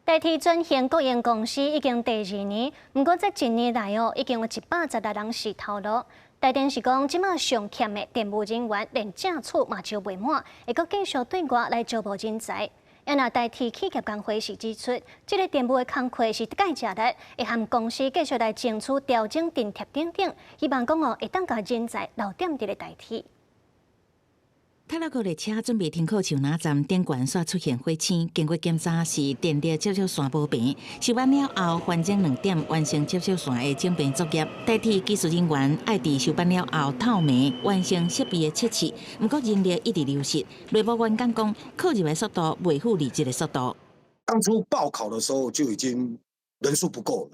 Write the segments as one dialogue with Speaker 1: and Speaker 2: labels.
Speaker 1: 代替转型国营公司已经第2年，不过这1年来已经有116人死透了。台电是讲，即马上欠的电务人员连正处嘛招未满，会阁继续对外来招募人才。也若代替企业工会是指出，这个电务的工课是介食力，会和公司继续来争取调整津贴等等，希望讲会当甲人才留点伫咧代替。
Speaker 2: 泰拉国列车准备停靠树林站电管煞出现火星，经过检查是电力接收线无平。收班了后，完整2点完成接收线的整平作业。代替技术人员爱伫收班了后透明完成设备的测试，不过人力一直流失。内部员工讲，考入的速度未符履职的速度。
Speaker 3: 当初报考的时候就已经人数不够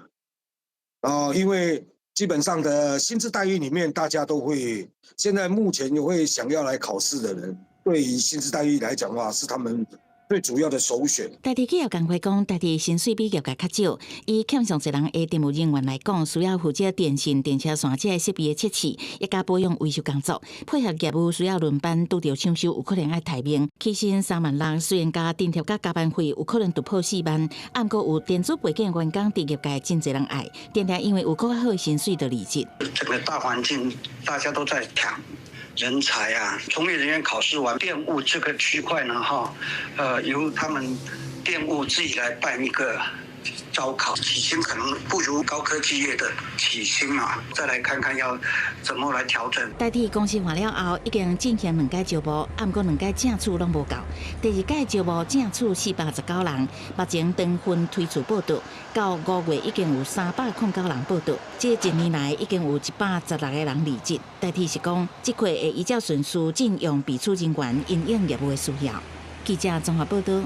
Speaker 3: 了，因为 基本上的薪资待遇里面，大家都会现在目前也会想要来考试的人，对于薪资待遇来讲的话，是他们最主要的首选。
Speaker 2: 代替企业工会讲，代替薪水比业界较少，以欠上一人的电务人员来讲，需要负责电信、电车线这设备的测试，一加保养维修工作，配合业务需要轮班，拄着抢修有可能要提名。起薪3万6，虽然加津贴加加班费有可能突破4万，不过有电子背景的员工，伫业界真侪人爱，电力因为有更较好的薪水的离职。
Speaker 4: 整个大环境大家都在抢人才啊，从业人员考试完，电务这个区块呢，由他们电务自己来办一个招考，起薪可能不如高科技业的起薪啊，再来看看要怎么来调整。
Speaker 2: 代替公司换了后，已经进行2届招募，不过2届正处拢无够。第2届招募正处419人，目前当分推出报道，到5月已经有309人报道，这1年来已经有116个人离职。代替是讲，这块会依照顺序聘用备取人员，因应业务的需要。记者综合报道。